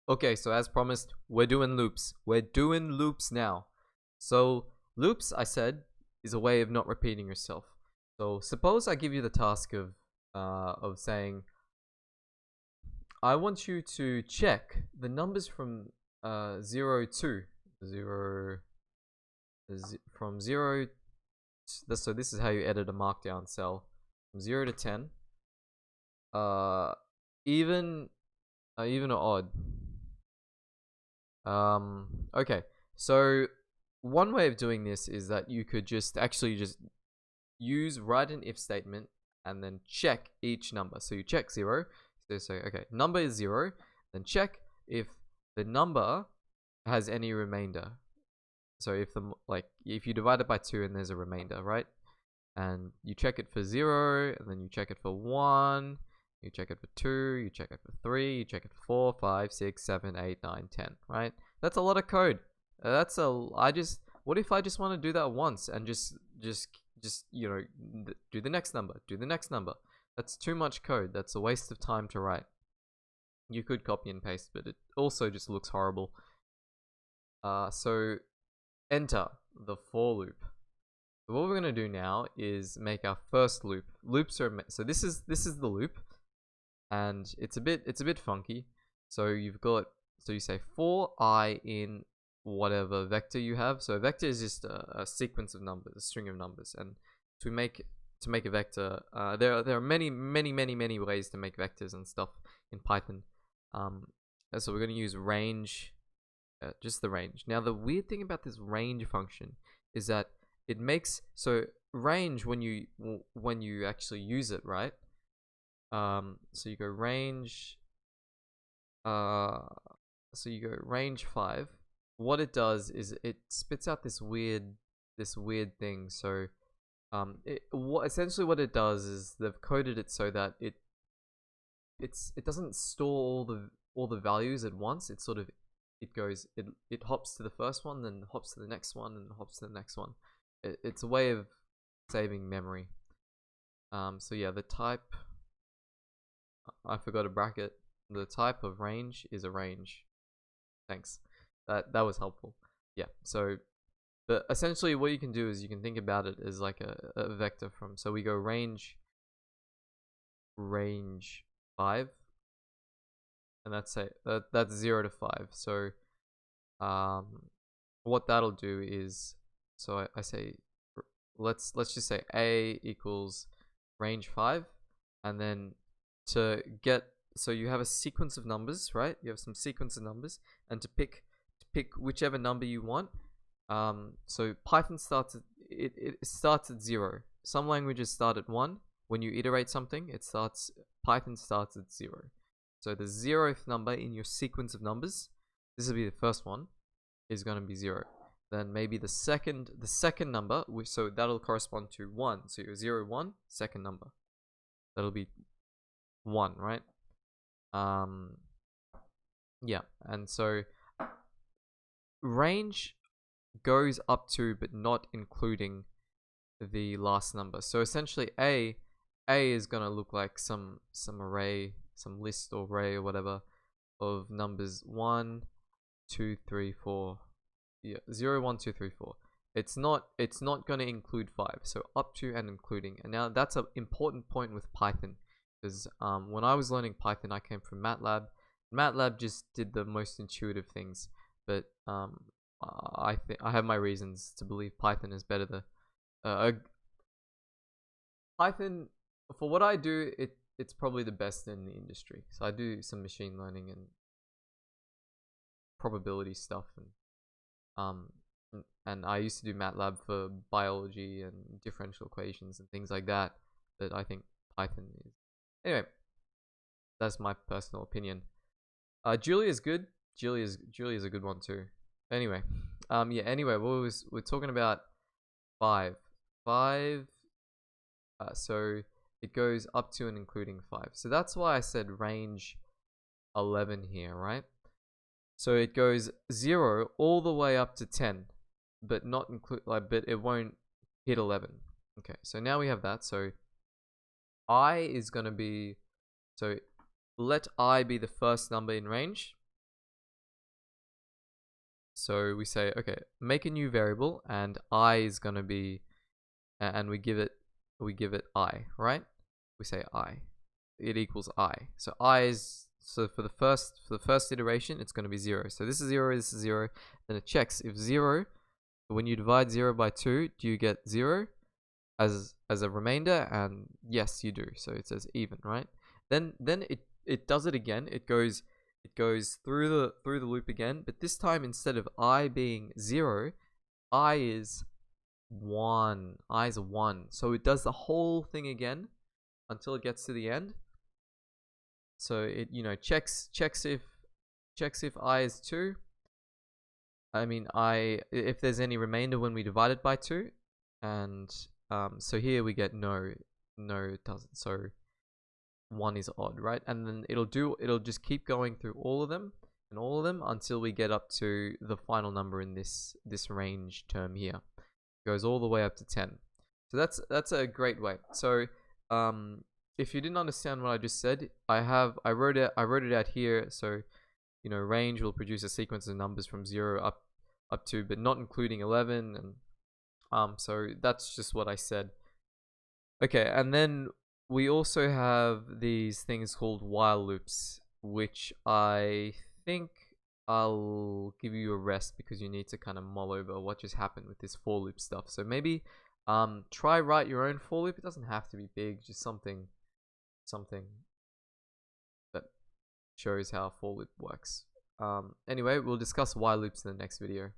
Okay, so as promised, we're doing loops. We're doing loops now. So loops, I said, is a way of not repeating yourself. So suppose I give you the task of saying, I want you to check the numbers from 0 to 0 from 0 so this is how you edit a markdown cell from 0 to 10, uh even even or odd. Okay, so one way of doing this is that you could just write an if statement and then check each number. So you check 0, so say okay, number is 0, then check if the number has any remainder. So if you divide it by 2 and there's a remainder, right? And you check it for 0, and then you check it for 1, you check it for 2, you check it for 3, you check it for 4, 5, 6, 7, 8, 9, 10, right? That's a lot of code. What if I just want to do that once and just do the next number, do the next number? That's too much code. That's a waste of time to write. You could copy and paste, but it also just looks horrible. So enter the for loop. So what we're gonna do now is make our first loop. Loops are so this is the loop, and it's a bit funky. So you say for I in whatever vector you have. So a vector is just a sequence of numbers, a string of numbers, and to make a vector, there are many ways to make vectors and stuff in Python. So we're gonna use range. Just the range. Now the weird thing about this range function is that it makes range when you actually use it, right? So you go range. So you go range 5. What it does is it spits out this weird thing. So essentially what it does is they've coded it so that it doesn't store all the values at once. It hops to the first one, then hops to the next one, and hops to the next one. It's a way of saving memory. So yeah, the type, I forgot a bracket. The type of range is a range. Thanks. That was helpful. Yeah. So, but essentially, what you can do is you can think about it as like a vector from. So we go range 5, and that's 0 to 5. So what that'll do is, so I say let's just say a equals range 5, and then so you have a sequence of numbers, right? You have some sequence of numbers, and to pick whichever number you want. So Python starts at 0. Some languages start at 1. When you iterate something, Python starts at 0. So the 0th number in your sequence of numbers, this will be the first one, is going to be 0. Then maybe the second number, so that'll correspond to 1. So your 0, 1, second number, that'll be 1, right? Yeah, and so range goes up to but not including the last number. So essentially a is gonna look like some array, some list or array or whatever of numbers 1, 2, 3, 4. Yeah, 0, 1, 2, 3, 4. It's not gonna include 5. So up to and including. And now that's an important point with Python, because when I was learning Python, I came from MATLAB. MATLAB just did the most intuitive things, but I have my reasons to believe Python is better. Python, for what I do, it's probably the best in the industry. So I do some machine learning and probability stuff, and I used to do MATLAB for biology and differential equations and things like that. But I think Python is, anyway. That's my personal opinion. Julia is good. Julia is a good one too. Anyway, yeah. Anyway, we're talking about 5. So it goes up to and including 5. So that's why I said range 11 here, right? So it goes 0 all the way up to 10, but not include but it won't hit 11. Okay, so now we have that. So I is gonna be, so let I be the first number in range. So we say, okay, make a new variable, and I is gonna be, and we give it I, right? We say I, it equals I. So I is, so for the first iteration, it's gonna be 0. So this is 0, this is 0. Then it checks if 0, when you divide 0 by 2, do you get 0 as a remainder? And yes, you do. So it says even, right? Then it does it again. It goes through the loop again, but this time instead of I being 0, I is 1. I is 1. So it does the whole thing again until it gets to the end. So it, you know, checks if I is 2. I mean, if there's any remainder when we divide it by 2, and so here we get no, it doesn't. So 1 is odd, right? And then it'll just keep going through all of them and all of them until we get up to the final number in this range term here. It goes all the way up to 10. So that's a great way. So if you didn't understand what I just said, I wrote it out here. So, you know, range will produce a sequence of numbers from 0 up to, but not including 11, and so that's just what I said. Okay, and then we also have these things called while loops, which I think I'll give you a rest because you need to kind of mull over what just happened with this for loop stuff. So maybe try write your own for loop. It doesn't have to be big, just something that shows how for loop works. Anyway, we'll discuss while loops in the next video.